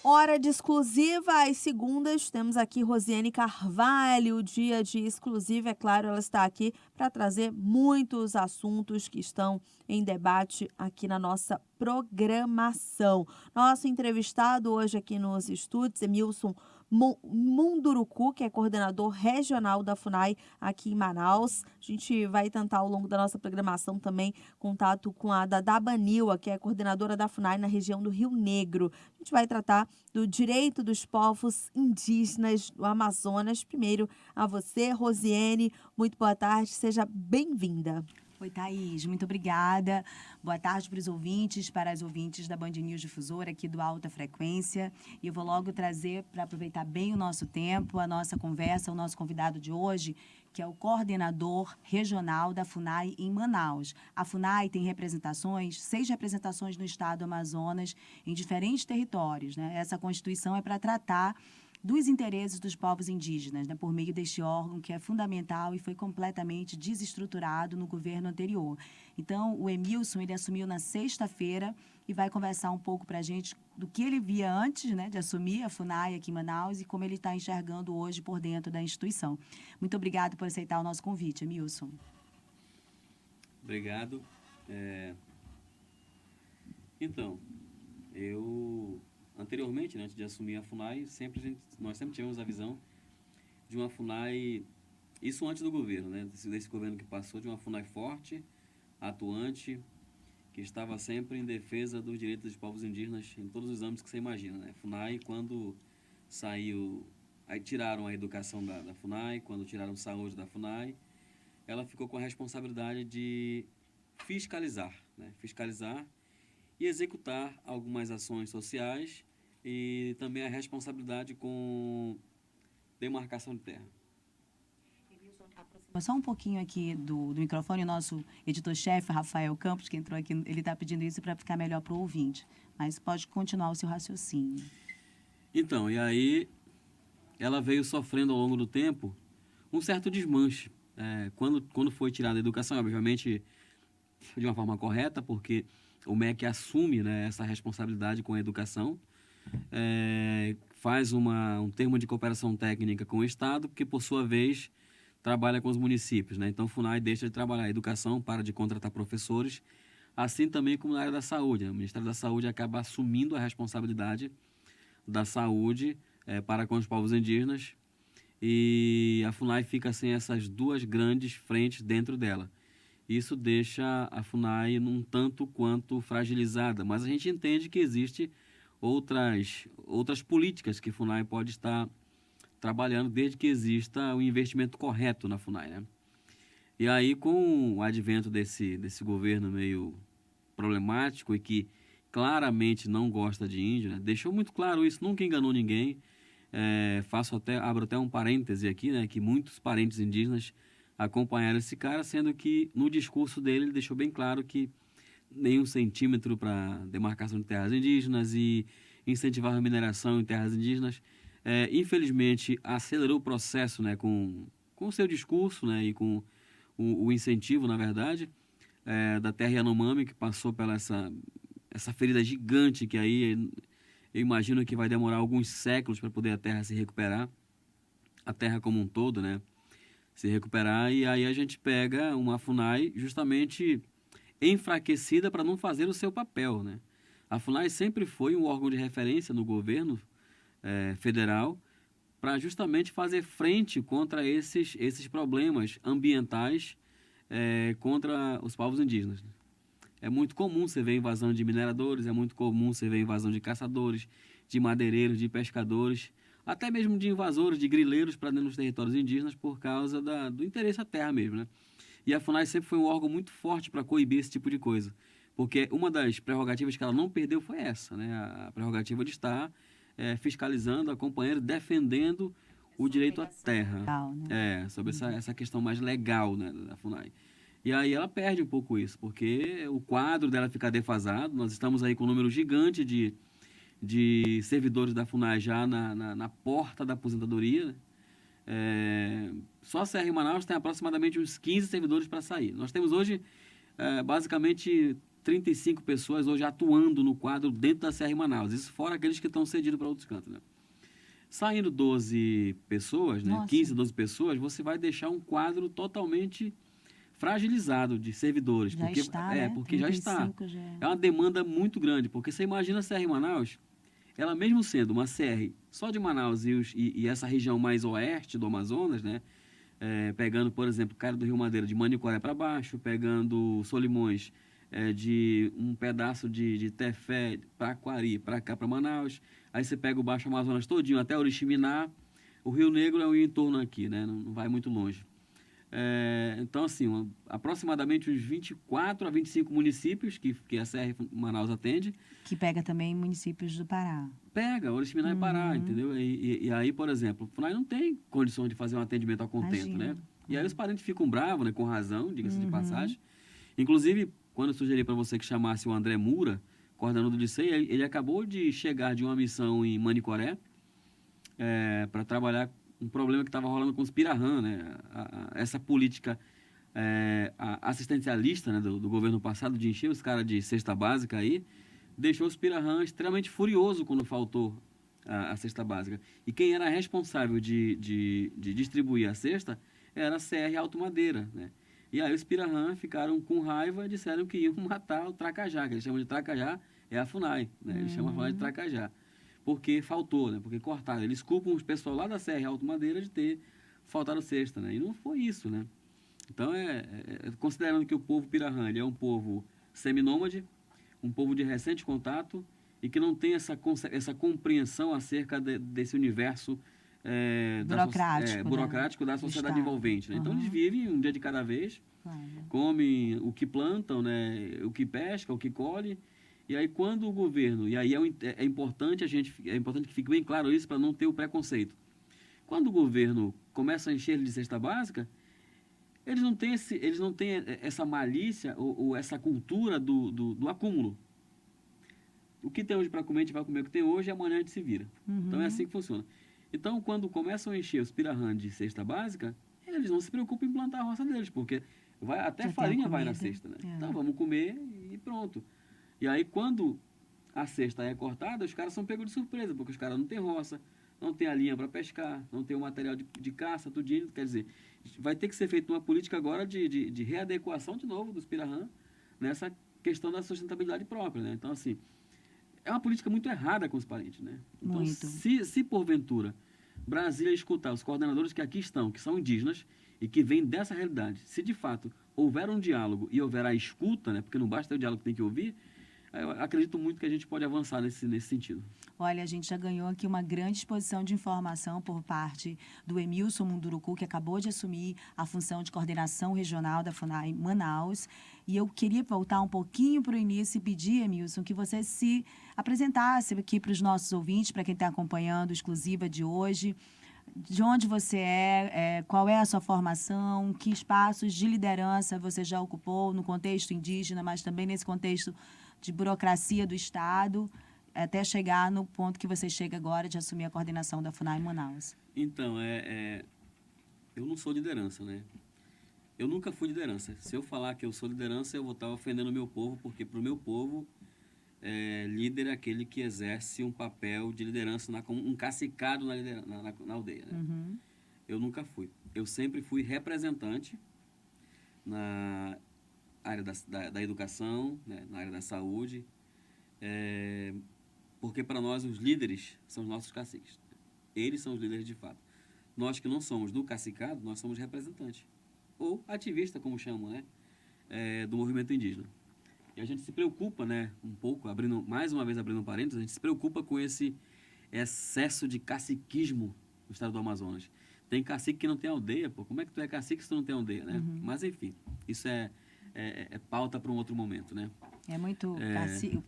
Hora de exclusiva, às segundas, temos aqui Rosiane Carvalho, dia de exclusiva, é claro, ela está aqui para trazer muitos assuntos que estão em debate aqui na nossa programação. Nosso entrevistado hoje aqui nos estúdios é Milson Munduruku, que é coordenador regional da FUNAI aqui em Manaus. A gente vai tentar ao longo da nossa programação também contato com a Dada Banila, que é coordenadora da FUNAI na região do Rio Negro. A gente vai tratar do direito dos povos indígenas do Amazonas. Primeiro, a você, Rosiane, muito boa tarde, seja bem-vinda. Oi, Thaís, muito obrigada. Boa tarde para os ouvintes, para as ouvintes da Band News Difusora aqui do Alta Frequência. E eu vou logo trazer, para aproveitar bem o nosso tempo, a nossa conversa, o nosso convidado de hoje, que é o coordenador regional da FUNAI em Manaus. A FUNAI tem representações, 6 representações no estado do Amazonas, em diferentes territórios, né? Essa Constituição é para tratar dos interesses dos povos indígenas, né, por meio deste órgão que é fundamental e foi completamente desestruturado no governo anterior. Então, o Emilson, ele assumiu na sexta-feira e vai conversar um pouco para a gente do que ele via antes, né, de assumir a FUNAI aqui em Manaus e como ele está enxergando hoje por dentro da instituição. Muito obrigado por aceitar o nosso convite, Emilson. Obrigado. Então, eu anteriormente, né, antes de assumir a FUNAI, nós sempre tivemos a visão de uma FUNAI, isso antes do governo, né, desse governo que passou, de uma FUNAI forte, atuante, que estava sempre em defesa dos direitos dos povos indígenas em todos os âmbitos que você imagina, né? FUNAI, quando saiu, aí tiraram a educação da FUNAI, quando tiraram saúde da FUNAI, ela ficou com a responsabilidade de fiscalizar, né? Fiscalizar e executar algumas ações sociais e também a responsabilidade com demarcação de terra. Só um pouquinho aqui do microfone, o nosso editor-chefe, Rafael Campos, que entrou aqui, ele está pedindo isso para ficar melhor para o ouvinte. Mas pode continuar o seu raciocínio. Então, e aí ela veio sofrendo ao longo do tempo um certo desmanche. Quando foi tirada a educação, obviamente de uma forma correta, porque o MEC assume, né, essa responsabilidade com a educação, faz um termo de cooperação técnica com o Estado, que por sua vez trabalha com os municípios, né? Então, o FUNAI deixa de trabalhar a educação, para de contratar professores, assim também como na área da saúde, né? O Ministério da Saúde acaba assumindo a responsabilidade da saúde para com os povos indígenas e a FUNAI fica sem essas duas grandes frentes dentro dela. Isso deixa a FUNAI um tanto quanto fragilizada, mas a gente entende que existe outras políticas que a FUNAI pode estar trabalhando desde que exista o investimento correto na FUNAI, né? E aí, com o advento desse governo meio problemático e que claramente não gosta de índio, né? Deixou muito claro isso, nunca enganou ninguém. Abro até um parêntese aqui, né? Que muitos parentes indígenas acompanharam esse cara, sendo que no discurso dele ele deixou bem claro que nenhum centímetro para demarcação de terras indígenas e incentivar a mineração em terras indígenas. Infelizmente, acelerou o processo, né, com o seu discurso, né, e com o incentivo, na verdade, da terra Yanomami, que passou pela essa ferida gigante que aí eu imagino que vai demorar alguns séculos para poder a terra se recuperar, a terra como um todo, né, se recuperar, e aí a gente pega uma FUNAI justamente enfraquecida para não fazer o seu papel, né? A FUNAI sempre foi um órgão de referência no governo federal para justamente fazer frente contra esses problemas ambientais contra os povos indígenas. É muito comum você ver invasão de mineradores, é muito comum você ver invasão de caçadores, de madeireiros, de pescadores, até mesmo de invasores, de grileiros para dentro dos territórios indígenas por causa do interesse à terra mesmo, né? E a FUNAI sempre foi um órgão muito forte para coibir esse tipo de coisa, porque uma das prerrogativas que ela não perdeu foi essa, né? A prerrogativa de estar fiscalizando, acompanhando, defendendo o direito à terra. Legal, né? Sobre essa questão mais legal, né, da FUNAI. E aí ela perde um pouco isso, porque o quadro dela fica defasado. Nós estamos aí com um número gigante de servidores da FUNAI já na porta da aposentadoria, né? Só a CR Manaus tem aproximadamente uns 15 servidores para sair. Nós temos hoje, basicamente, 35 pessoas hoje atuando no quadro dentro da CR Manaus. Isso fora aqueles que estão cedidos para outros cantos, né? Saindo 12 pessoas, né? Nossa. 15, 12 pessoas, você vai deixar um quadro totalmente fragilizado de servidores. Já porque, está, né? porque já está. 35 já. É uma demanda muito grande, porque você imagina a CR Manaus, ela mesmo sendo uma CR só de Manaus e essa região mais oeste do Amazonas, né? Pegando, por exemplo, Cara do Rio Madeira, de Manicoré para baixo, pegando Solimões, de um pedaço de Tefé para Aquari, para cá, para Manaus. Aí você pega o Baixo Amazonas todinho, até Oriximiná. O Rio Negro é o entorno aqui, né? Não vai muito longe. Então, assim, aproximadamente uns 24 a 25 municípios que a CR Manaus atende. Que pega também municípios do Pará. Pega, Oriximiná e Pará, entendeu? E aí, por exemplo, o FUNAI não tem condições de fazer um atendimento a contento, Imagina. né? E aí os parentes ficam bravos, né? Com razão, diga-se de passagem. Inclusive, quando eu sugeri para você que chamasse o André Mura, coordenador do Licei, ele acabou de chegar de uma missão em Manicoré para trabalhar um problema que estava rolando com os Pirahã, né? Essa política assistencialista, né, do governo passado de encher os caras de cesta básica aí, deixou os Pirahã extremamente furioso quando faltou a cesta básica. E quem era responsável de distribuir a cesta era a CR Alto Madeira, né? E aí os Pirahã ficaram com raiva e disseram que iam matar o Tracajá, que eles chamam de Tracajá, é a FUNAI, né? Eles chamam a FUNAI de Tracajá. Porque faltou, né? Porque cortaram. Eles culpam os pessoal lá da CR Alto Madeira de ter faltado cesta, né? E não foi isso, né? Então, considerando que o povo Pirahã ele é um povo seminômade, um povo de recente contato e que não tem essa compreensão acerca desse universo burocrático da sociedade envolvente, né? Então, eles vivem um dia de cada vez, comem o que plantam, né? O que pesca, o que colhe. E aí, quando o governo... E aí é importante que fique bem claro isso para não ter o preconceito. Quando o governo começa a encher ele de cesta básica, eles não têm essa malícia ou essa cultura do acúmulo. O que tem hoje para comer, a gente vai comer o que tem hoje e amanhã a gente se vira. Então, é assim que funciona. Então, quando começam a encher os Pirahã de cesta básica, eles não se preocupam em plantar a roça deles, porque até farinha vai na cesta, né? Então, vamos comer e pronto. E aí, quando a cesta é cortada, os caras são pegos de surpresa, porque os caras não têm roça, não tem a linha para pescar, não tem o material de caça, tudinho. Quer dizer, vai ter que ser feita uma política agora de readequação de novo dos Pirahã nessa questão da sustentabilidade própria, né? Então, assim, é uma política muito errada com os parentes, né? Então, Muito. se porventura Brasília escutar os coordenadores que aqui estão, que são indígenas e que vêm dessa realidade, se de fato houver um diálogo e houver a escuta, né? Porque não basta o diálogo, tem que ouvir. Eu acredito muito que a gente pode avançar nesse sentido. Olha, a gente já ganhou aqui uma grande exposição de informação por parte do Emilson Munduruku, que acabou de assumir a função de coordenação regional da FUNAI Manaus. E eu queria voltar um pouquinho para o início e pedir, Emilson, que você se apresentasse aqui para os nossos ouvintes, para quem está acompanhando a exclusiva de hoje. De onde você qual é a sua formação, que espaços de liderança você já ocupou no contexto indígena, mas também nesse contexto de burocracia do Estado, até chegar no ponto que você chega agora de assumir a coordenação da FUNAI Manaus. Então, eu não sou liderança, né? Eu nunca fui liderança. Se eu falar que eu sou liderança, eu vou estar ofendendo o meu povo, porque para o meu povo, líder é aquele que exerce um papel de liderança, como um cacicado na aldeia, né? Eu nunca fui. Eu sempre fui representante na área da educação, né? Na área da saúde, porque para nós os líderes são os nossos caciques. Eles são os líderes de fato. Nós que não somos do cacicado, nós somos representantes. Ou ativista, como chamam, né? Do movimento indígena. E a gente se preocupa, né, um pouco, mais uma vez abrindo um parênteses, a gente se preocupa com esse excesso de caciquismo no estado do Amazonas. Tem cacique que não tem aldeia, pô. Como é que tu é cacique se tu não tem aldeia, né? Mas, enfim, isso é pauta para um outro momento, né? É muito cacique.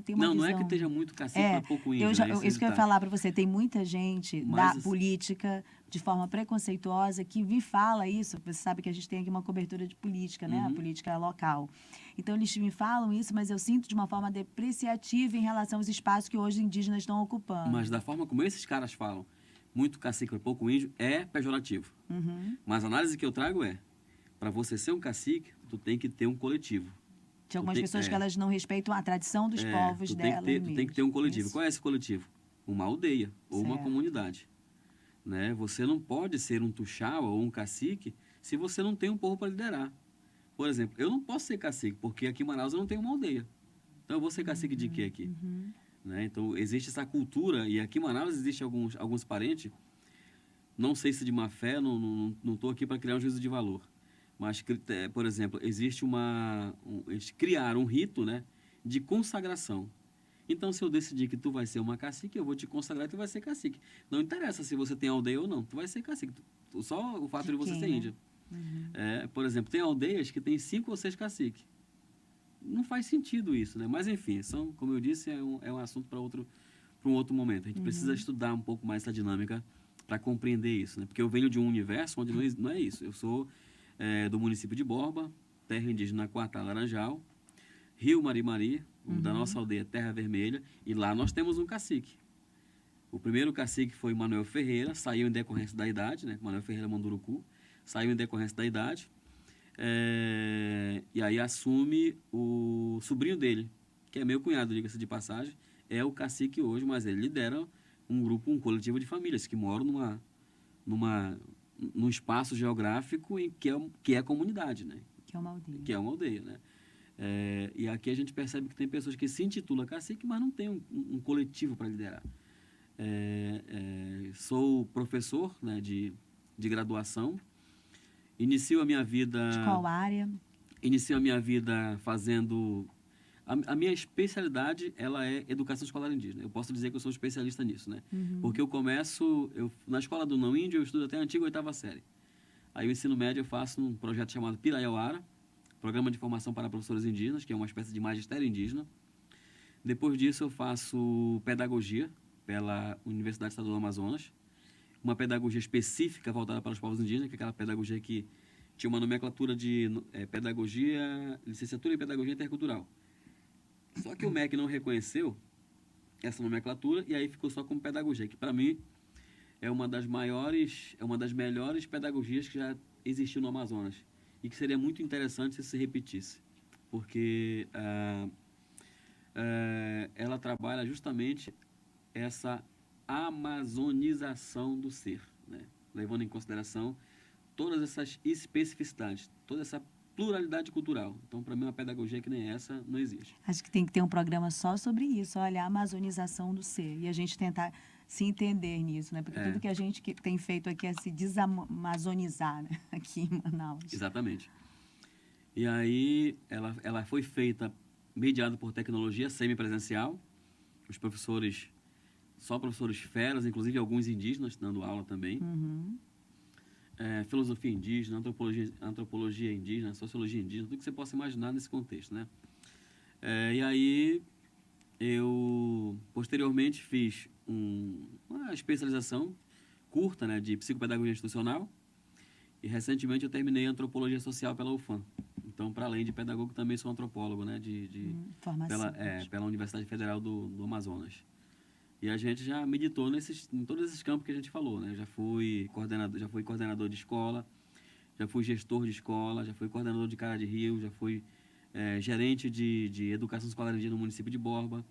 Tem uma não, visão... não é que esteja muito cacique para pouco índio, isso que eu ia falar para você. Tem muita gente da política, de forma preconceituosa, que me fala isso. Você sabe que a gente tem aqui uma cobertura de política, né? A política local. Então, eles me falam isso, mas eu sinto de uma forma depreciativa em relação aos espaços que hoje os indígenas estão ocupando. Mas da forma como esses caras falam, muito cacique para pouco índio, é pejorativo. Mas a análise que eu trago para você ser um cacique, tu tem que ter um coletivo. De algumas tem- pessoas é. que elas não respeitam a tradição dos povos Tu tem que delas ter, tu tem que ter um mesmo. coletivo. Isso. Qual é esse coletivo? Uma aldeia ou uma Certo. comunidade. Né? Você não pode ser um tuxaua ou um cacique se você não tem um povo para liderar. Por exemplo, eu não posso ser cacique, porque aqui em Manaus eu não tenho uma aldeia. Então eu vou ser cacique de quê aqui? Né? Então existe essa cultura, e aqui em Manaus existe alguns parentes, não sei se de má fé, não estou aqui para criar um juízo de valor. Mas, por exemplo, existe eles criaram um rito, né, de consagração. Então, se eu decidir que tu vai ser uma cacique, eu vou te consagrar e tu vai ser cacique. Não interessa se você tem aldeia ou não, tu vai ser cacique. Só o fato de você quem, ser né? índia. Por exemplo, tem aldeias que tem 5 ou 6 caciques. Não faz sentido isso, né? Mas, enfim, como eu disse, é um assunto para um outro momento. A gente precisa estudar um pouco mais essa dinâmica para compreender isso, né? Porque eu venho de um universo onde não é isso. Eu sou do município de Borba, terra indígena Quatá Laranjal, Rio Marimari, da nossa aldeia Terra Vermelha, e lá nós temos um cacique. O primeiro cacique foi Manuel Ferreira, saiu em decorrência da idade, né? Manuel Ferreira Manduruku, saiu em decorrência da idade, e aí assume o sobrinho dele, que é meu cunhado, diga-se de passagem, é o cacique hoje, mas ele lidera um coletivo de famílias que moram num espaço geográfico que é a comunidade, né? Que é uma aldeia. Que é uma aldeia, né? E aqui a gente percebe que tem pessoas que se intitulam cacique, mas não tem um coletivo para liderar. Sou professor, né, de graduação. Inicio a minha vida... De qual área? Inicio a minha vida fazendo... A minha especialidade, ela é educação escolar indígena. Eu posso dizer que eu sou especialista nisso, né? Porque eu começo... na escola do não índio, eu estudo até a antiga 8ª série. Aí o ensino médio eu faço um projeto chamado Piraiauara, Programa de Formação para Professores Indígenas, que é uma espécie de magistério indígena. Depois disso eu faço pedagogia pela Universidade Estadual do Amazonas, uma pedagogia específica voltada para os povos indígenas, que é aquela pedagogia que tinha uma nomenclatura de pedagogia, licenciatura em pedagogia intercultural. Só que o MEC não reconheceu essa nomenclatura e aí ficou só como pedagogia, que para mim é uma das melhores pedagogias que já existiu no Amazonas e que seria muito interessante se repetisse, porque ela trabalha justamente essa amazonização do ser, né? Levando em consideração todas essas especificidades, toda essa pluralidade cultural. Então, para mim, uma pedagogia que nem essa não existe. Acho que tem que ter um programa só sobre isso, olha, a amazonização do ser. E a gente tentar se entender nisso, né? Porque tudo que a gente tem feito aqui é se desamazonizar, né? Aqui em Manaus. Exatamente. E aí, ela foi feita, mediada por tecnologia semipresencial. Os professores, só professores feras, inclusive alguns indígenas dando aula também. Filosofia indígena, antropologia indígena, sociologia indígena, tudo que você possa imaginar nesse contexto, né? E aí, eu posteriormente fiz uma especialização curta, né, de psicopedagogia institucional, e recentemente eu terminei antropologia social pela UFAM. Então, para além de pedagogo, também sou antropólogo, né, Formação. pela Universidade Federal do Amazonas. E a gente já meditou em todos esses campos que a gente falou, né? Já fui coordenador de escola, já fui gestor de escola, já fui coordenador de Cara de Rio, já fui gerente de educação escolar indígena no município de Borba,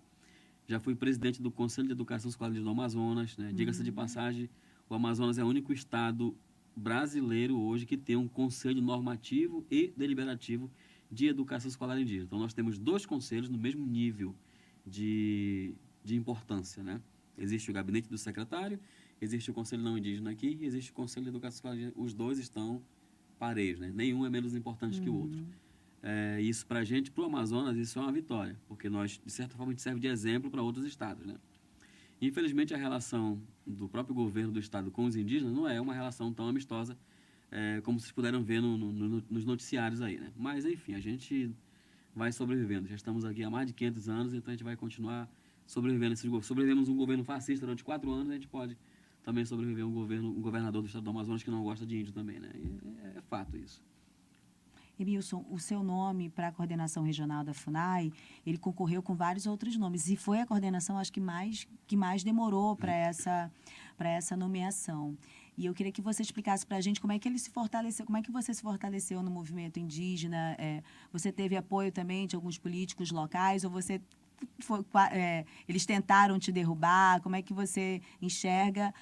já fui presidente do Conselho de Educação Escolar Indígena do Amazonas, né? Diga-se de passagem, o Amazonas é o único estado brasileiro hoje que tem um conselho normativo e deliberativo de educação escolar indígena. Então, nós temos 2 conselhos no mesmo nível de importância, né? Existe o gabinete do secretário, existe o Conselho Não Indígena aqui, e existe o Conselho de Educação Escolar Indígena. Os 2 estão parelhos, né? Nenhum é menos importante que o outro. Isso para a gente, para o Amazonas, isso é uma vitória, porque nós, de certa forma, a gente serve de exemplo para outros estados, né? Infelizmente, a relação do próprio governo do estado com os indígenas não é uma relação tão amistosa como vocês puderam ver nos noticiários aí, né? Mas, enfim, a gente vai sobrevivendo. Já estamos aqui há mais de 500 anos, então a gente vai continuar sobrevivendo. Sobrevivemos um governo fascista durante 4 anos, a gente pode também sobreviver um governador do estado do Amazonas que não gosta de índio também, né? E é fato isso. Emilson, o seu nome para a coordenação regional da FUNAI, ele concorreu com vários outros nomes e foi a coordenação, acho que mais demorou para essa nomeação. E eu queria que você explicasse para a gente como é que ele se fortaleceu, como é que você se fortaleceu no movimento indígena. Você teve apoio também de alguns políticos locais ou você eles tentaram te derrubar? Como é que você enxerga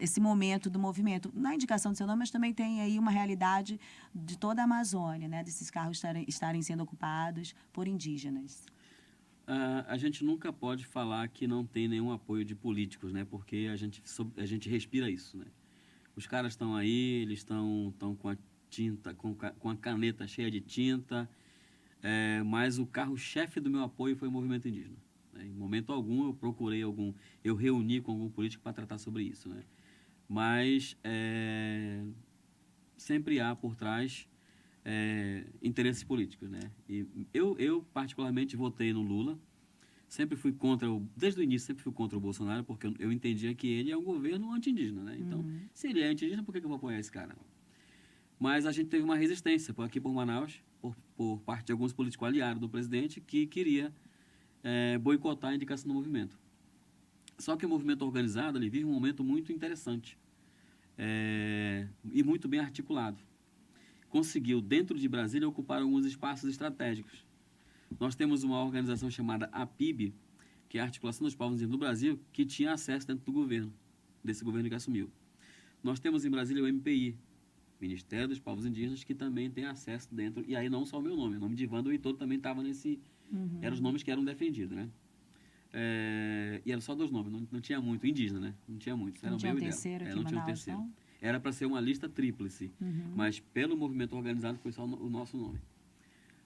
esse momento do movimento? Na indicação do seu nome, mas também tem aí uma realidade de toda a Amazônia, né? Desses carros estarem sendo ocupados por indígenas. A gente nunca pode falar que não tem nenhum apoio de políticos, né? Porque a gente respira isso, né? Os caras estão aí, eles estão com a tinta, com a caneta cheia de tinta, mas o carro-chefe do meu apoio foi o movimento indígena, né? Em momento algum eu reuni com algum político para tratar sobre isso, né? Mas sempre há por trás interesses políticos, né? E eu particularmente votei no Lula. Sempre fui desde o início sempre fui contra o Bolsonaro, porque eu entendia que ele é um governo anti-indígena, né? Então, se ele é anti-indígena, por que eu vou apoiar esse cara? Mas a gente teve uma resistência aqui por Manaus, por parte de alguns políticos aliados do presidente, que queria boicotar a indicação do movimento. Só que o movimento organizado, ele vive um momento muito interessante e muito bem articulado. Conseguiu, dentro de Brasília, ocupar alguns espaços estratégicos. Nós temos uma organização chamada APIB, que é a Articulação dos Povos Indígenas do Brasil, que tinha acesso dentro do governo, desse governo que assumiu. Nós temos em Brasília o MPI, Ministério dos Povos Indígenas, que também tem acesso dentro, e aí não só o meu nome, o nome de Wanda Heitor também estava nesse, eram os nomes que eram defendidos, né? E eram só 2 nomes, não tinha muito, indígena, né? Não tinha muito, era Não o tinha meu um e dela. terceiro aqui Não em tinha um Manaus, terceiro. não? Era para ser uma lista tríplice, mas pelo movimento organizado foi só o nosso nome.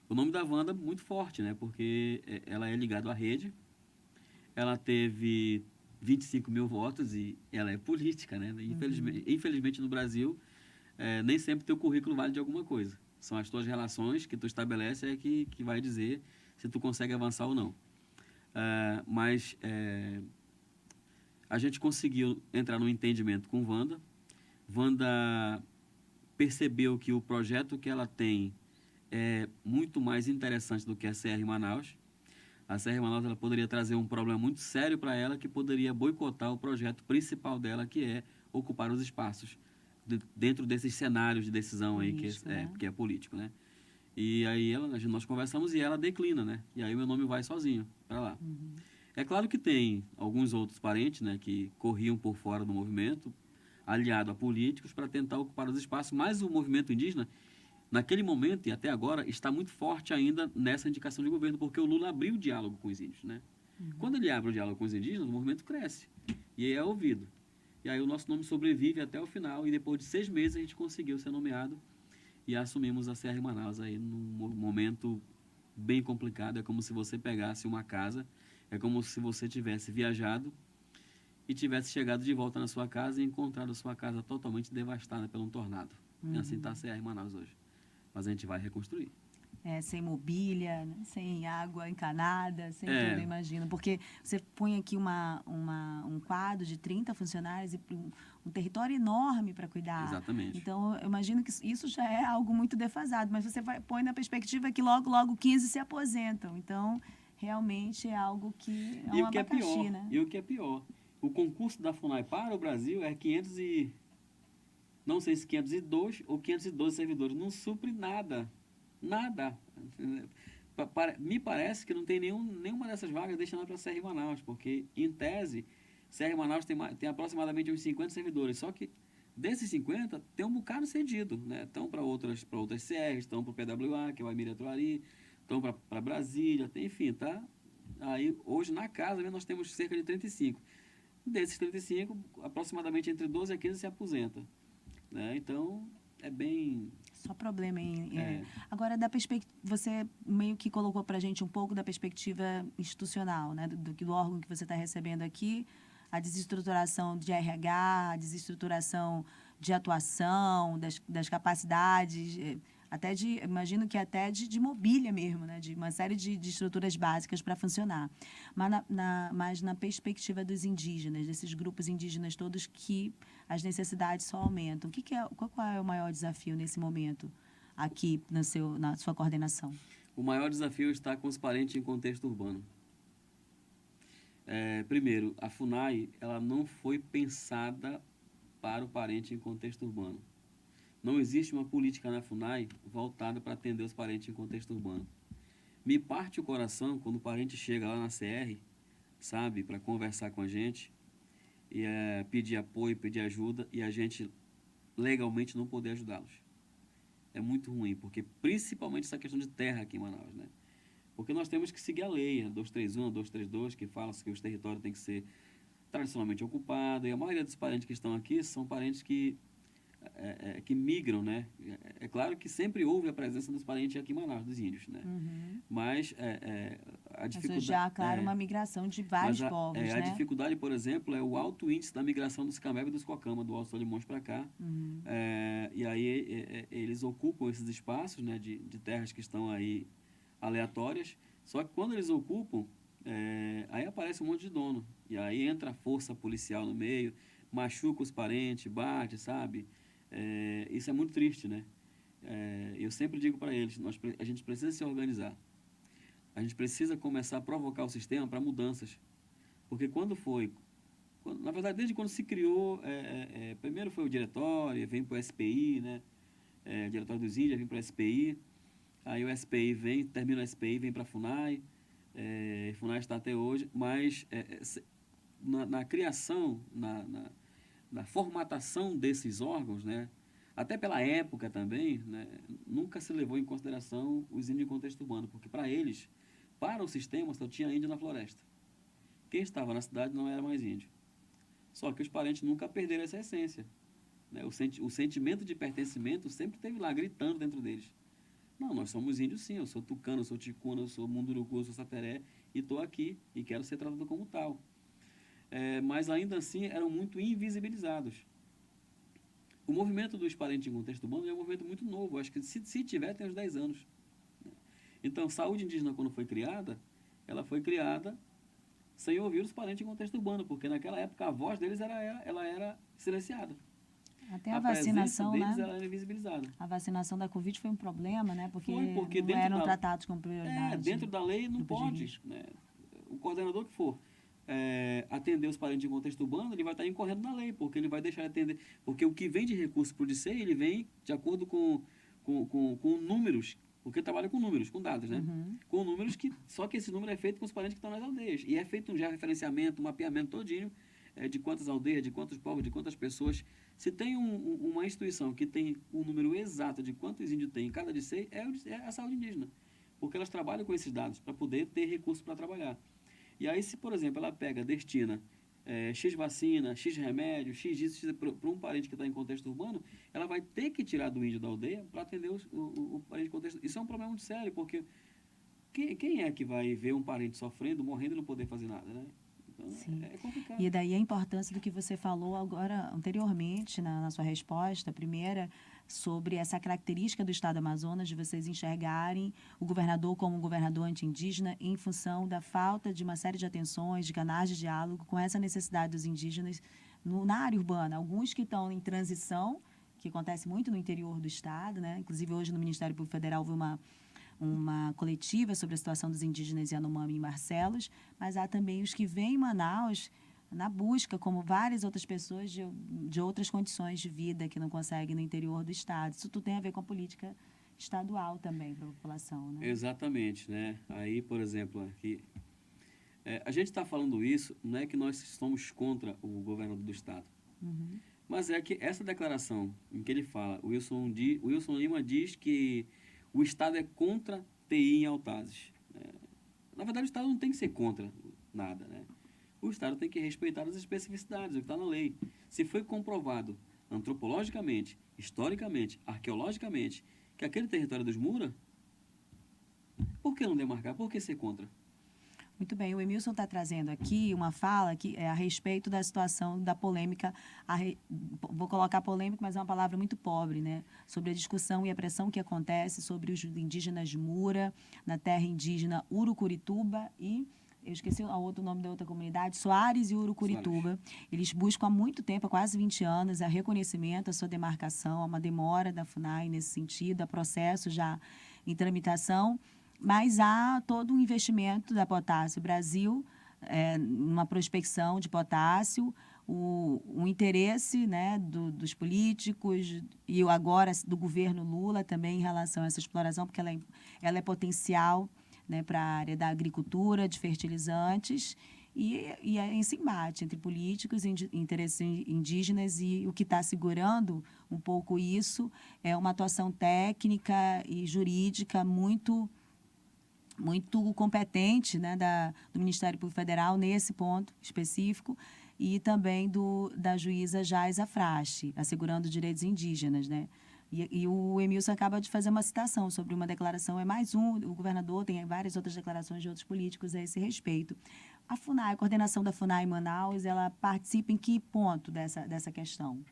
O nome da Wanda muito forte, né? Porque ela é ligada à rede, ela teve 25 mil votos e ela é política, né? Infelizmente no Brasil, nem sempre teu currículo vale de alguma coisa. São as tuas relações que tu estabelece que vai dizer se tu consegue avançar ou não. Mas a gente conseguiu entrar num entendimento com Wanda. Wanda percebeu que o projeto que ela tem é muito mais interessante do que a CR Manaus. A CR Manaus ela poderia trazer um problema muito sério para ela, que poderia boicotar o projeto principal dela, que é ocupar os espaços dentro desses cenários de decisão aí, que é político, né? E aí nós conversamos e ela declina, né? E aí o meu nome vai sozinho para lá. É claro que tem alguns outros parentes, né, que corriam por fora do movimento, aliado a políticos, para tentar ocupar os espaços, mas o movimento indígena, naquele momento e até agora, está muito forte ainda nessa indicação de governo, porque o Lula abriu o diálogo com os índios, né? Quando ele abre o diálogo com os indígenas, o movimento cresce e é ouvido. E aí o nosso nome sobrevive até o final e depois de 6 meses a gente conseguiu ser nomeado e assumimos a CR Manaus aí num momento bem complicado. É como se você pegasse uma casa, é como se você tivesse viajado e tivesse chegado de volta na sua casa e encontrado a sua casa totalmente devastada por um tornado. E assim está a CR Manaus hoje. Mas a gente vai reconstruir. Sem mobília, né? Sem água encanada, sem tudo, eu imagino. Porque você põe aqui um quadro de 30 funcionários e um território enorme para cuidar. Exatamente. Então, eu imagino que isso já é algo muito defasado. Mas você põe na perspectiva que logo 15 se aposentam. Então, realmente é algo que é um abacaxi, né? E o que é pior, o concurso da FUNAI para o Brasil é 500 não sei se 502 ou 512 servidores. Não supre nada. Nada. Me parece que não tem nenhuma dessas vagas destinada para a CR Manaus, porque, em tese, CR Manaus tem aproximadamente uns 50 servidores, só que desses 50, tem um bocado cedido, né? Estão para outras CRs, estão para o PWA, que é o Aimiri Atuari, estão para Brasília, enfim, tá? Aí, hoje, na casa, nós temos cerca de 35. Desses 35, aproximadamente entre 12 a 15 se aposenta, né? Então, é bem... Só problema, hein? Agora, você meio que colocou para a gente um pouco da perspectiva institucional, né? Do órgão que você está recebendo aqui, a desestruturação de RH, a desestruturação de atuação, das capacidades, imagino que até de mobília mesmo, né? De uma série de estruturas básicas para funcionar. Mas na perspectiva dos indígenas, desses grupos indígenas todos que as necessidades só aumentam, qual é o maior desafio nesse momento aqui na sua coordenação? O maior desafio está com os parentes em contexto urbano. Primeiro, a FUNAI ela não foi pensada para o parente em contexto urbano. Não existe uma política na FUNAI voltada para atender os parentes em contexto urbano. Me parte o coração quando o parente chega lá na CR, sabe, para conversar com a gente, e pedir apoio, pedir ajuda, e a gente legalmente não poder ajudá-los. É muito ruim, porque principalmente essa questão de terra aqui em Manaus, né? Porque nós temos que seguir a lei, a 231, a 232, que fala que os territórios têm que ser tradicionalmente ocupados, e a maioria dos parentes que estão aqui são parentes que migram, né? É claro que sempre houve a presença dos parentes aqui em Manaus, dos índios, né? Mas a dificuldade... Mas já, claro, uma migração de vários povos, A né? dificuldade, por exemplo, é o alto índice da migração dos Camebe e dos Cocama, do Alto Solimões para cá. E aí eles ocupam esses espaços, né, de terras que estão aí aleatórias, só que quando eles ocupam, aí aparece um monte de dono. E aí entra a força policial no meio, machuca os parentes, bate, sabe? Isso é muito triste, né? Eu sempre digo para eles, a gente precisa se organizar. A gente precisa começar a provocar o sistema para mudanças. Porque na verdade, desde quando se criou, primeiro foi o diretório, vem para o SPI, né? O diretório dos índios vem para o SPI, aí o SPI termina o SPI, vem para a FUNAI, FUNAI está até hoje, mas na criação, na formatação desses órgãos, né? Até pela época também, né, nunca se levou em consideração os índios em contexto urbano, porque para o sistema, só tinha índio na floresta. Quem estava na cidade não era mais índio. Só que os parentes nunca perderam essa essência, né? O sentimento de pertencimento sempre esteve lá, gritando dentro deles. Não, nós somos índios sim, eu sou tucano, eu sou ticuna, eu sou munduruku, eu sou sateré, e estou aqui, e quero ser tratado como tal. Mas ainda assim eram muito invisibilizados. O movimento dos parentes em contexto urbano é um movimento muito novo, acho que se tiver tem uns 10 anos. Então, saúde indígena, quando foi criada, ela foi criada sem ouvir os parentes em contexto urbano, porque naquela época a voz deles ela era silenciada. Até a vacinação, deles, né? ela era invisibilizada. A vacinação da Covid foi um problema, né? Porque Porque não eram tratados como prioridade. Dentro da lei não pode, né? O coordenador que for atender os parentes em contexto urbano, ele vai estar incorrendo na lei, porque ele vai deixar de atender. Porque o que vem de recurso para o DICEI, ele vem de acordo com números, porque trabalha com números, com dados, né? Com números só que esse número é feito com os parentes que estão nas aldeias. E é feito um referenciamento, um mapeamento todinho de quantas aldeias, de quantos povos, de quantas pessoas. Se tem uma instituição que tem o número exato de quantos índios tem em cada DICEI, é a saúde indígena. Porque elas trabalham com esses dados para poder ter recursos para trabalhar. E aí, se, por exemplo, ela destina X vacina, X remédio, X isso para um parente que está em contexto urbano, ela vai ter que tirar do índio da aldeia para atender o parente em contexto. Isso é um problema muito sério, porque quem é que vai ver um parente sofrendo, morrendo e não poder fazer nada, né? Então, é complicado. E daí a importância do que você falou agora, anteriormente, na sua resposta, primeira, sobre essa característica do Estado do Amazonas de vocês enxergarem o governador como um governador anti-indígena em função da falta de uma série de atenções, de canais de diálogo com essa necessidade dos indígenas na área urbana. Alguns que estão em transição, que acontece muito no interior do Estado, né? Inclusive, hoje no Ministério Público Federal houve uma coletiva sobre a situação dos indígenas Yanomami em Barcelos, mas há também os que vêm em Manaus na busca, como várias outras pessoas, de outras condições de vida que não conseguem no interior do Estado. Isso tudo tem a ver com a política estadual também para a população, né? Exatamente, né? Aí, por exemplo, aqui, a gente está falando isso, não é que nós somos contra o governador do Estado, mas é que essa declaração em que ele fala, o Wilson Lima diz que o Estado é contra TI em Altazes. Na verdade, o Estado não tem que ser contra nada, né? O Estado tem que respeitar as especificidades, o que está na lei. Se foi comprovado antropologicamente, historicamente, arqueologicamente, que aquele território dos Mura, por que não demarcar? Por que ser contra? Muito bem, o Emilson está trazendo aqui uma fala que é a respeito da situação da polêmica, vou colocar polêmica, mas é uma palavra muito pobre, né? Sobre a discussão e a pressão que acontece sobre os indígenas Mura, na terra indígena Urucurituba e, eu esqueci o outro nome da outra comunidade, Soares e Urucurituba. Eles buscam há muito tempo, há quase 20 anos, a reconhecimento, a sua demarcação, há uma demora da FUNAI nesse sentido, há processo já em tramitação, mas há todo um investimento da Potássio Brasil, uma prospecção de potássio, o interesse, né, dos políticos e agora do governo Lula também em relação a essa exploração, porque ela é potencial, né, para a área da agricultura, de fertilizantes, e é esse embate entre políticos e interesses indígenas, e o que está segurando um pouco isso é uma atuação técnica e jurídica muito competente, né, do Ministério Público Federal nesse ponto específico, e também da juíza Jais Afrache, assegurando direitos indígenas, né? E o Emilson acaba de fazer uma citação sobre uma declaração, o governador tem várias outras declarações de outros políticos a esse respeito. A FUNAI, a coordenação da FUNAI em Manaus, ela participa em que ponto dessa questão?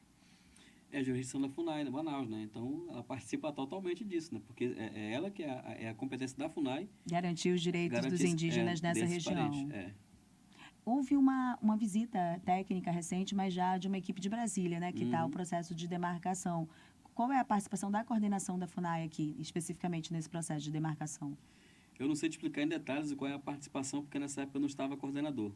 É a jurisdição da FUNAI, da Manaus, né? Então, ela participa totalmente disso, né? Porque é ela que é a competência da FUNAI. Garantir os direitos dos indígenas nessa região. Parentes, Houve uma visita técnica recente, mas já de uma equipe de Brasília, né? Que está o processo de demarcação. Qual é a participação da coordenação da FUNAI aqui, especificamente nesse processo de demarcação? Eu não sei te explicar em detalhes qual é a participação, porque nessa época eu não estava coordenador.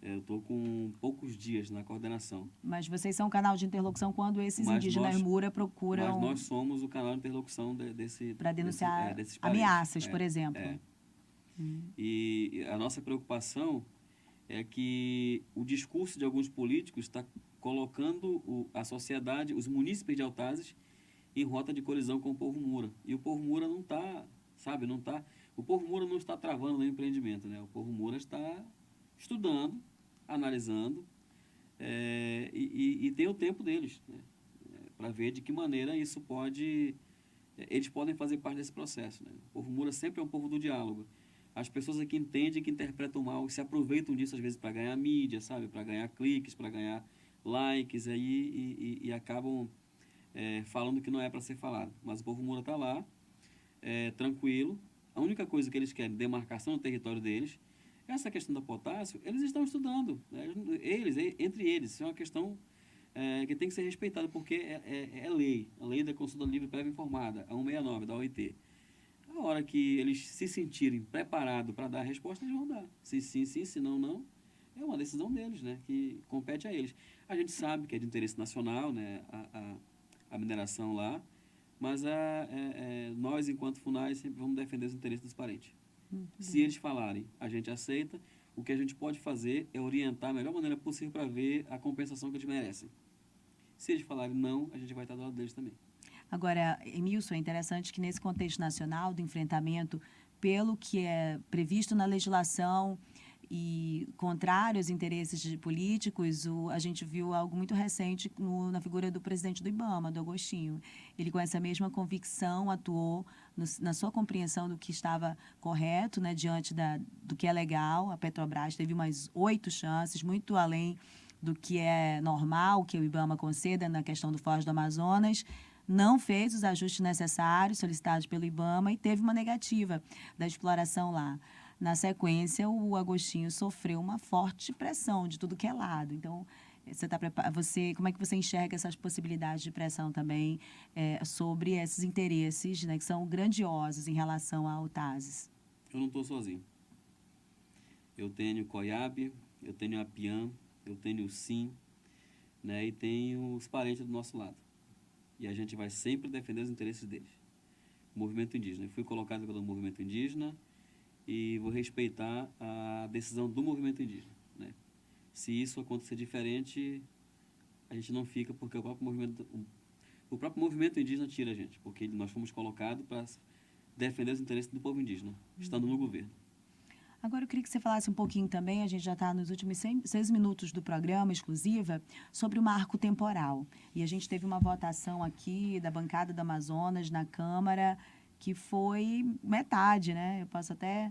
Eu estou com poucos dias na coordenação. Mas vocês são um canal de interlocução quando esses indígenas Mura procuram... Mas nós somos o canal de interlocução para denunciar desses ameaças, por exemplo. E a nossa preocupação é que o discurso de alguns políticos está colocando a sociedade, os munícipes de Altazes, em rota de colisão com o povo Mura. E o povo Mura não está, sabe, não está... O povo Mura não está travando no empreendimento, né? O povo Mura está estudando, analisando, e tem o tempo deles, né? Para ver de que maneira isso pode... Eles podem fazer parte desse processo, né? O povo Mura sempre é um povo do diálogo. As pessoas aqui entendem, que interpretam mal, se aproveitam disso às vezes para ganhar mídia, sabe? Para ganhar cliques, para ganhar likes aí, e acabam falando que não é para ser falado. Mas o povo Mura está lá, tranquilo. A única coisa que eles querem, demarcação do território deles. Essa questão da potássio, eles estão estudando, né? Entre eles. Isso é uma questão que tem que ser respeitada, porque é lei. A lei da consulta livre prévia informada, a 169 da OIT. A hora que eles se sentirem preparados para dar a resposta, eles vão dar. Se sim, sim, se não, não. É uma decisão deles, né? Que compete a eles. A gente sabe que é de interesse nacional, né? A mineração lá, mas nós, enquanto FUNAI, sempre vamos defender os interesses dos parentes. Se eles falarem, a gente aceita. O que a gente pode fazer é orientar a melhor maneira possível para ver a compensação que eles merecem. Se eles falarem não, a gente vai estar do lado deles também. Agora, Emilson, é interessante que nesse contexto nacional do enfrentamento, pelo que é previsto na legislação e contrário aos interesses de políticos, a gente viu algo muito recente na figura do presidente do IBAMA, do Agostinho. Ele, com essa mesma convicção, atuou na sua compreensão do que estava correto, né, diante do que é legal. A Petrobras teve umas 8 chances, muito além do que é normal que o IBAMA conceda na questão do Foz do Amazonas. Não fez os ajustes necessários solicitados pelo IBAMA e teve uma negativa da exploração lá. Na sequência, o Agostinho sofreu uma forte pressão de tudo que é lado. Então, como é que você enxerga essas possibilidades de pressão também sobre esses interesses, né, que são grandiosos em relação a Altazes? Eu não estou sozinho. Eu tenho COIAB, eu tenho a PIAN, eu tenho o SIM, né, e tenho os parentes do nosso lado. E a gente vai sempre defender os interesses deles. O movimento indígena. Eu fui colocado pelo movimento indígena e vou respeitar a decisão do movimento indígena, né? Se isso acontecer diferente, a gente não fica, porque o próprio movimento indígena tira a gente, porque nós fomos colocados para defender os interesses do povo indígena, estando no governo. Agora, eu queria que você falasse um pouquinho também, a gente já está nos últimos 6 minutos do programa exclusiva, sobre o marco temporal. E a gente teve uma votação aqui da bancada do Amazonas na Câmara, que foi metade, né? Eu posso até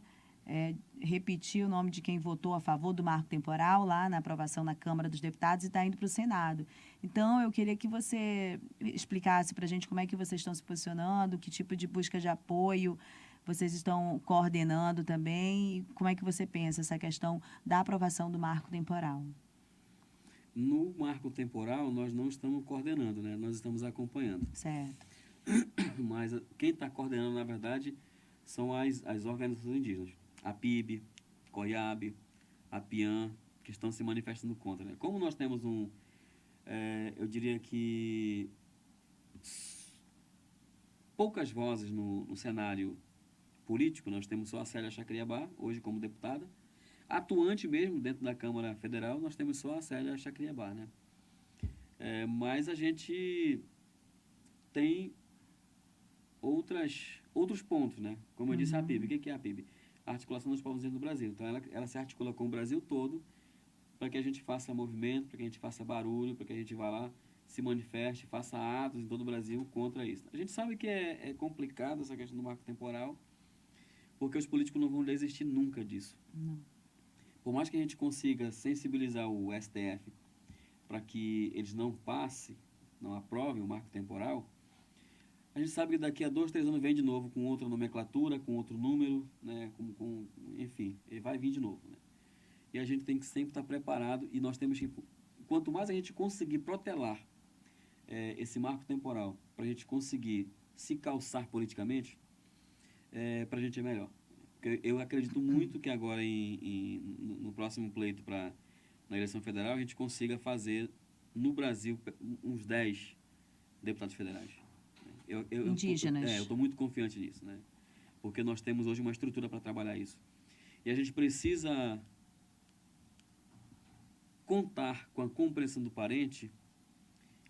repetir o nome de quem votou a favor do marco temporal lá na aprovação na Câmara dos Deputados e está indo para o Senado. Então, eu queria que você explicasse para a gente como é que vocês estão se posicionando, que tipo de busca de apoio vocês estão coordenando também, e como é que você pensa essa questão da aprovação do marco temporal? No marco temporal, nós não estamos coordenando, né? Nós estamos acompanhando. Certo. Mas quem está coordenando, na verdade, são as organizações indígenas. A PIB, COIAB, a PIAN, que estão se manifestando contra, né? Como nós temos eu diria que poucas vozes no cenário político, nós temos só a Célia Chacriabá, hoje como deputada, atuante mesmo dentro da Câmara Federal, nós temos só a Célia Chacriabá, né? Mas a gente tem outros pontos, né? Como eu disse, a PIB. O que é a PIB? A Articulação dos Povos Indígenas do Brasil. Então, ela se articula com o Brasil todo para que a gente faça movimento, para que a gente faça barulho, para que a gente vá lá, se manifeste, faça atos em todo o Brasil contra isso. A gente sabe que é complicado essa questão do marco temporal, porque os políticos não vão desistir nunca disso. Não. Por mais que a gente consiga sensibilizar o STF para que eles não aprovem o marco temporal, a gente sabe que daqui a 2, 3 anos vem de novo com outra nomenclatura, com outro número, né, enfim, ele vai vir de novo, né? E a gente tem que sempre estar preparado, e nós temos que, quanto mais a gente conseguir protelar esse marco temporal, para a gente conseguir se calçar politicamente, para a gente é melhor. Eu acredito muito que agora, no próximo pleito na eleição federal, a gente consiga fazer, no Brasil, uns 10 deputados federais. Indígenas. Eu estou muito confiante nisso, né? Porque nós temos hoje uma estrutura para trabalhar isso. E a gente precisa contar com a compreensão do parente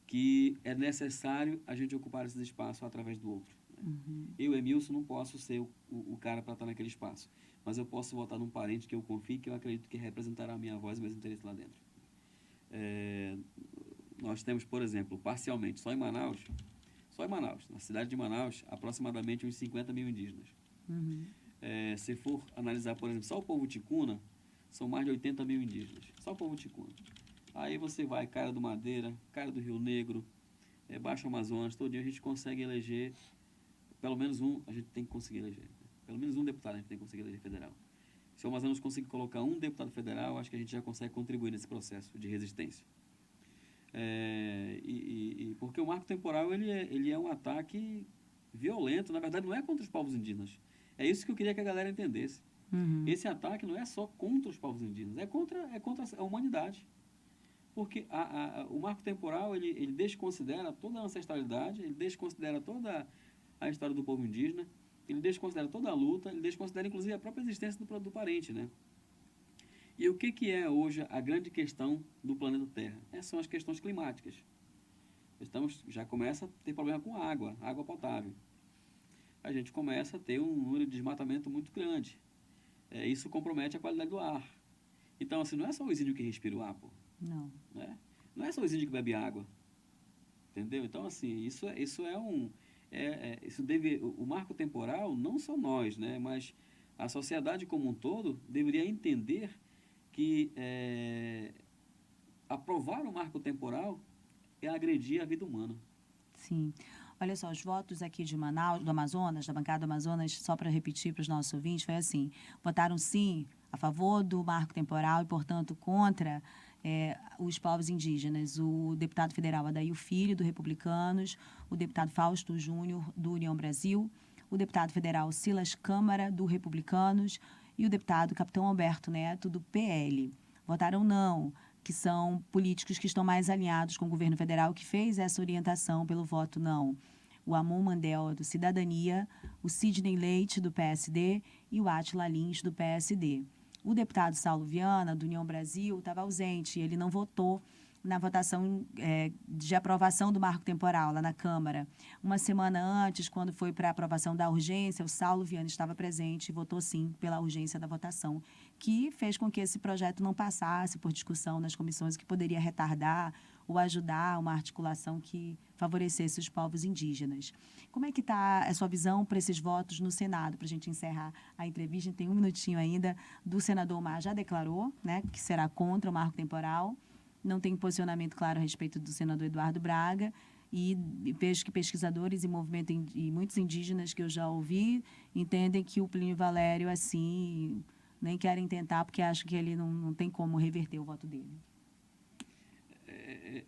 que é necessário a gente ocupar esse espaço através do outro. Né? Eu, Emilson, não posso ser o cara para estar naquele espaço, mas eu posso votar num parente que eu confio, que eu acredito que representará a minha voz e meus interesses lá dentro. Nós temos, por exemplo, parcialmente, só em Manaus, na cidade de Manaus, aproximadamente uns 50 mil indígenas. Se for analisar, por exemplo, só o povo ticuna, são mais de 80 mil indígenas. Só o povo ticuna. Aí você vai, Cara do Madeira, Cara do Rio Negro, Baixo Amazonas, todo dia a gente consegue eleger, pelo menos a gente tem que conseguir eleger. Né? Pelo menos um deputado a gente tem que conseguir eleger federal. Se o Amazonas conseguir colocar um deputado federal, acho que a gente já consegue contribuir nesse processo de resistência. Porque o marco temporal ele é um ataque violento, na verdade não é contra os povos indígenas. É isso que eu queria que a galera entendesse. Esse ataque não é só contra os povos indígenas, é contra a humanidade. Porque o marco temporal ele desconsidera toda a ancestralidade, ele desconsidera toda a história do povo indígena, ele desconsidera toda a luta, ele desconsidera inclusive a própria existência do parente, né? E o que é hoje a grande questão do planeta Terra? São as questões climáticas. Já começa a ter problema com água potável. A gente começa a ter um número de desmatamento muito grande. Isso compromete a qualidade do ar. Então, assim, não é só o exílio que respira o ar, pô. Não. Né? Não é só o exílio que bebe água. Entendeu? Então, assim, o marco temporal, não só nós, né, mas a sociedade como um todo deveria entender que aprovar o marco temporal é agredir a vida humana. Sim. Olha só, os votos aqui de Manaus, do Amazonas, da bancada do Amazonas, só para repetir para os nossos ouvintes, foi assim: votaram sim a favor do marco temporal e, portanto, contra os povos indígenas. O deputado federal Adair Filho, do Republicanos, o deputado Fausto Júnior, do União Brasil, o deputado federal Silas Câmara, do Republicanos, e o deputado Capitão Alberto Neto, do PL. Votaram não, que são políticos que estão mais alinhados com o governo federal, que fez essa orientação pelo voto não. O Amon Mandel, do Cidadania, o Sidney Leite, do PSD, e o Átila Lins, do PSD. O deputado Saulo Viana, do União Brasil, estava ausente, ele não votou na votação de aprovação do marco temporal lá na Câmara. Uma semana antes, quando foi para a aprovação da urgência, o Saulo Viana estava presente e votou sim pela urgência da votação, que fez com que esse projeto não passasse por discussão nas comissões, que poderia retardar ou ajudar uma articulação que favorecesse os povos indígenas. Como é que está a sua visão para esses votos no Senado? Para a gente encerrar a entrevista, tem um minutinho ainda. Do senador Omar já declarou, né, que será contra o marco temporal. Não tem posicionamento claro a respeito do senador Eduardo Braga, e vejo que pesquisadores e muitos indígenas que eu já ouvi entendem que o Plínio Valério, assim, nem querem tentar, porque acham que ele não tem como reverter o voto dele.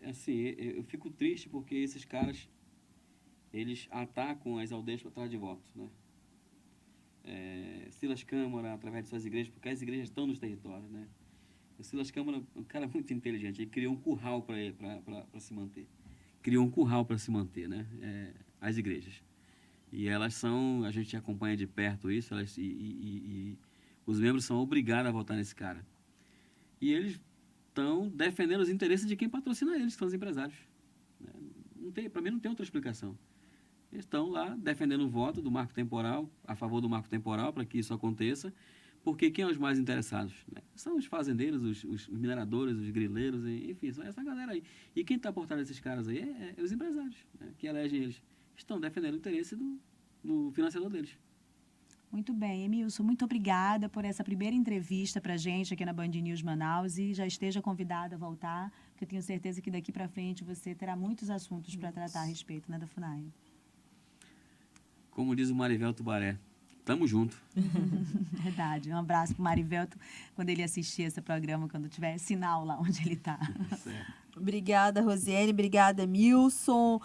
Assim, eu fico triste porque esses caras, eles atacam as aldeias para trás de votos, né? Silas Câmara, através de suas igrejas, porque as igrejas estão nos territórios, né? O Silas Câmara é um cara muito inteligente. Ele criou um curral para se manter. Criou um curral para se manter, né? As igrejas. E elas são, a gente acompanha de perto isso, e os membros são obrigados a votar nesse cara. E eles estão defendendo os interesses de quem patrocina eles, que são os empresários. Para mim não tem outra explicação. Eles estão lá defendendo o voto do marco temporal, a favor do marco temporal, para que isso aconteça, porque quem são os mais interessados? Né? São os fazendeiros, os mineradores, os grileiros, enfim, são essa galera aí. E quem está por trás desses caras aí é os empresários, né, que elegem eles. Estão defendendo o interesse do financiador deles. Muito bem, Emilson, muito obrigada por essa primeira entrevista para a gente aqui na Band News Manaus, e já esteja convidada a voltar, porque eu tenho certeza que daqui para frente você terá muitos assuntos para tratar a respeito, né, da FUNAI. Como diz o Marivel Tubaré, tamo junto. Verdade. Um abraço para o Marivelto quando ele assistir esse programa, quando tiver sinal lá onde ele está. Certo. Obrigada, Rosiane. Obrigada, Milson.